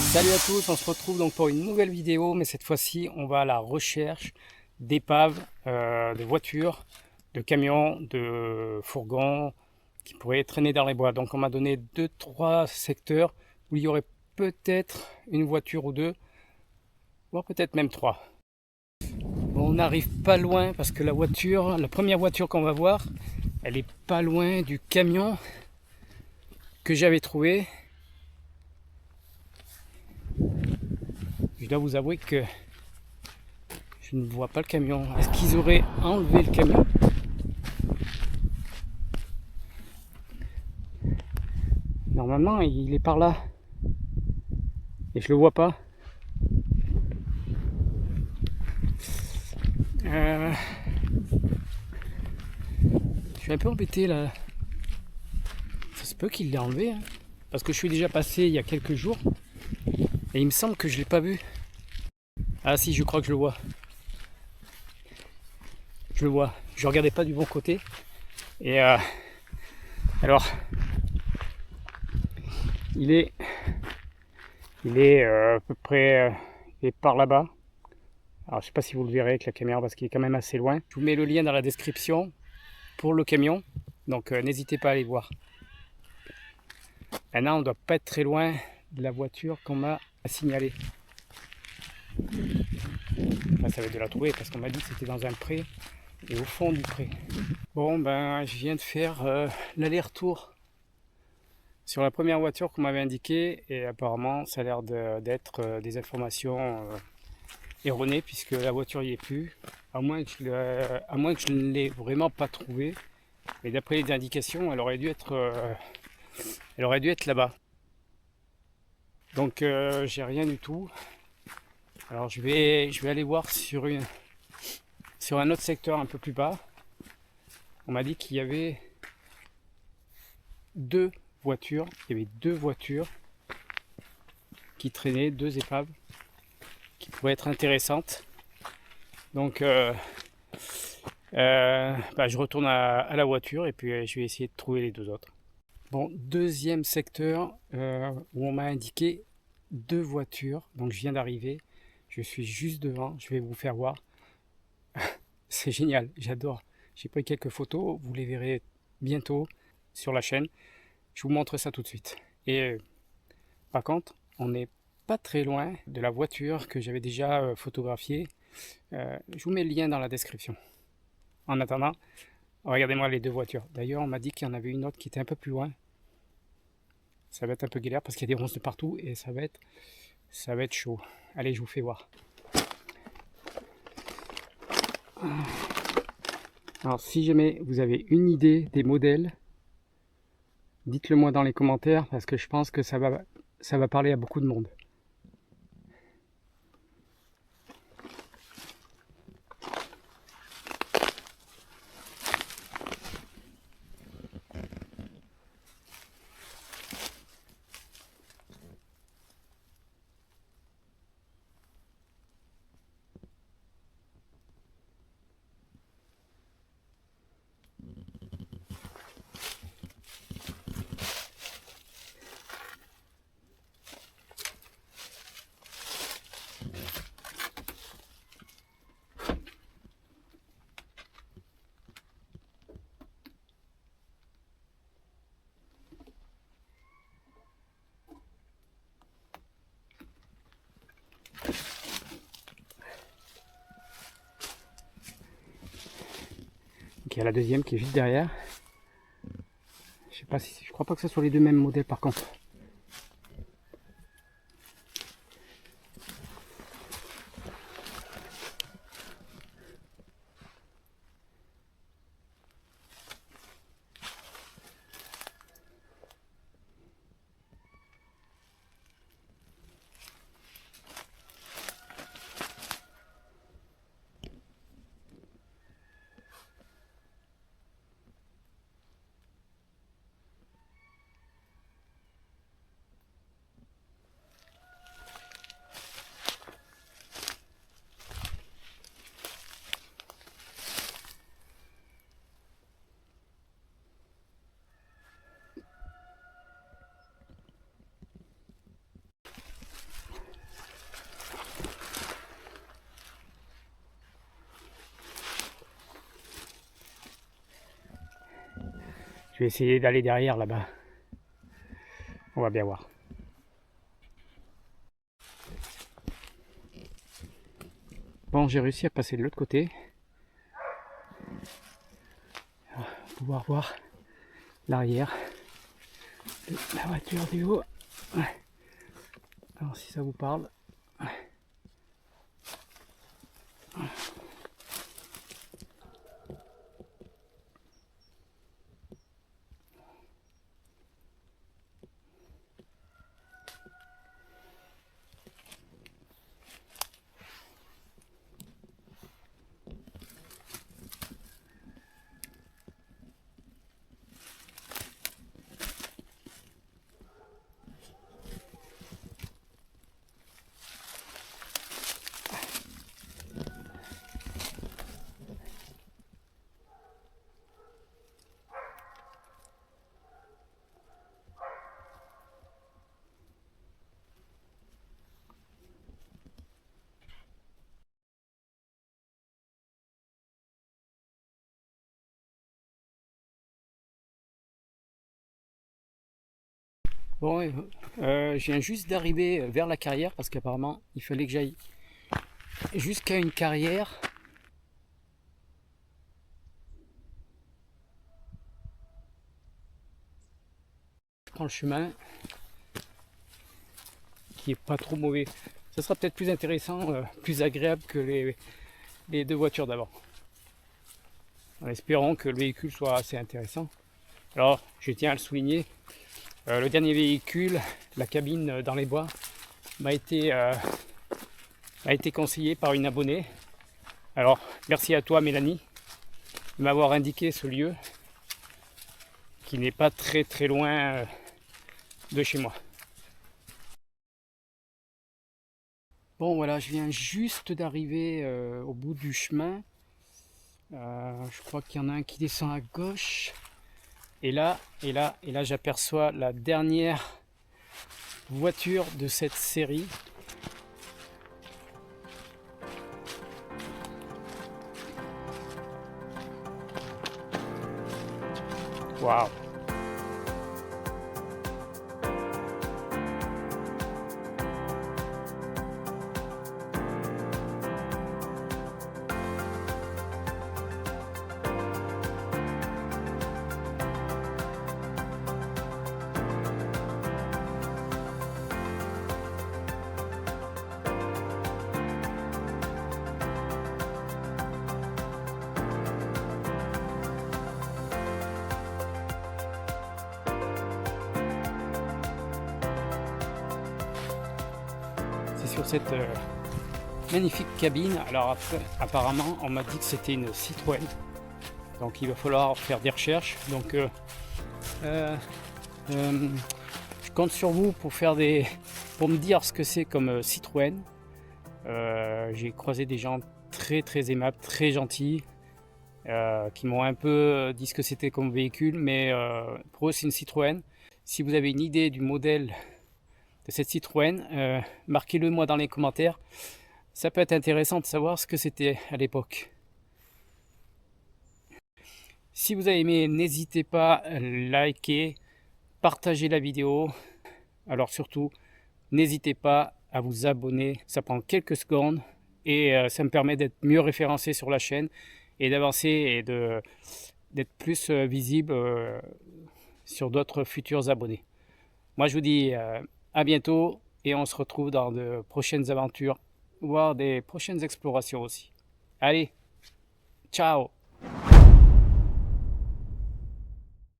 Salut à tous, on se retrouve donc pour une nouvelle vidéo, mais cette fois-ci on va à la recherche d'épaves, de voitures, de camions, de fourgons qui pourraient traîner dans les bois. Donc on m'a donné 2-3 secteurs où il y aurait peut-être une voiture ou deux, voire peut-être même trois. Bon, on n'arrive pas loin parce que la première voiture qu'on va voir, elle est pas loin du camion que j'avais trouvé. Je dois vous avouer que je ne vois pas le camion. Est-ce qu'ils auraient enlevé le camion? Normalement, il est par là. Et je le vois pas. Je suis un peu embêté là. Ça se peut qu'il l'ait enlevé. Hein. Parce que je suis déjà passé il y a quelques jours. Et il me semble que je l'ai pas vu. Ah si, je crois que je le vois. Je le vois. Je regardais pas du bon côté. Et alors, il est, à peu près il est par là-bas. Alors je sais pas si vous le verrez avec la caméra parce qu'il est quand même assez loin. Je vous mets le lien dans la description pour le camion. Donc n'hésitez pas à aller voir. Maintenant on ne doit pas être très loin de la voiture qu'on m'a signalée. Enfin, ça va être de la trouver parce qu'on m'a dit que c'était dans un pré et au fond du pré. Bon ben je viens de faire l'aller-retour sur la première voiture qu'on m'avait indiquée et apparemment ça a l'air d'être des informations erronées puisque la voiture n'y est plus, à moins que je ne l'ai vraiment pas trouvée. Et d'après les indications, elle aurait dû être là-bas. Donc j'ai rien du tout. Alors je vais aller voir sur un autre secteur un peu plus bas. On m'a dit qu'il y avait deux voitures. Il y avait deux voitures qui traînaient, deux épaves qui pourraient être intéressantes. Donc je retourne à la voiture et puis je vais essayer de trouver les deux autres. Bon, deuxième secteur où on m'a indiqué deux voitures. Donc je viens d'arriver. Je suis juste devant. Je vais vous faire voir. C'est génial, j'adore. J'ai pris quelques photos. Vous les verrez bientôt sur la chaîne. Je vous montre ça tout de suite. Et par contre, on n'est pas très loin de la voiture que j'avais déjà photographiée. Je vous mets le lien dans la description. En attendant, regardez-moi les deux voitures. D'ailleurs, on m'a dit qu'il y en avait une autre qui était un peu plus loin. Ça va être un peu galère parce qu'il y a des ronces de partout et ça va être chaud. Allez, je vous fais voir. Alors, si jamais vous avez une idée des modèles, dites-le moi dans les commentaires parce que je pense que ça va parler à beaucoup de monde. Donc, il y a la deuxième qui est juste derrière. Je crois pas que ce soit les deux mêmes modèles par contre. Je vais essayer d'aller derrière là-bas. On va bien voir. Bon, j'ai réussi à passer de l'autre côté. On va pouvoir voir l'arrière de la voiture du haut. Alors si ça vous parle. Bon, je viens juste d'arriver vers la carrière parce qu'apparemment il fallait que j'aille jusqu'à une carrière. Je prends le chemin qui est pas trop mauvais. Ça sera peut-être plus intéressant, plus agréable que les deux voitures d'avant. En espérant que le véhicule soit assez intéressant. Alors, je tiens à le souligner, le dernier véhicule, la cabine dans les bois, m'a été conseillé par une abonnée. Alors, merci à toi Mélanie de m'avoir indiqué ce lieu qui n'est pas très très loin de chez moi. Bon voilà, je viens juste d'arriver au bout du chemin. Je crois qu'il y en a un qui descend à gauche. Et là, j'aperçois la dernière voiture de cette série. Waouh! Sur cette magnifique cabine. Alors après, apparemment on m'a dit que c'était une Citroën, donc il va falloir faire des recherches. Donc je compte sur vous pour me dire ce que c'est comme Citroën. J'ai croisé des gens très très aimables, très gentils, qui m'ont un peu dit ce que c'était comme véhicule, mais pour eux c'est une Citroën. Si vous avez une idée du modèle de cette Citroën, marquez-le moi dans les commentaires. Ça peut être intéressant de savoir ce que c'était à l'époque. Si vous avez aimé, n'hésitez pas à liker, partager la vidéo. Alors surtout, n'hésitez pas à vous abonner. Ça prend quelques secondes et ça me permet d'être mieux référencé sur la chaîne et d'avancer et d'être plus visible sur d'autres futurs abonnés. Moi je vous dis à bientôt et on se retrouve dans de prochaines aventures, voire des prochaines explorations aussi. Allez, ciao!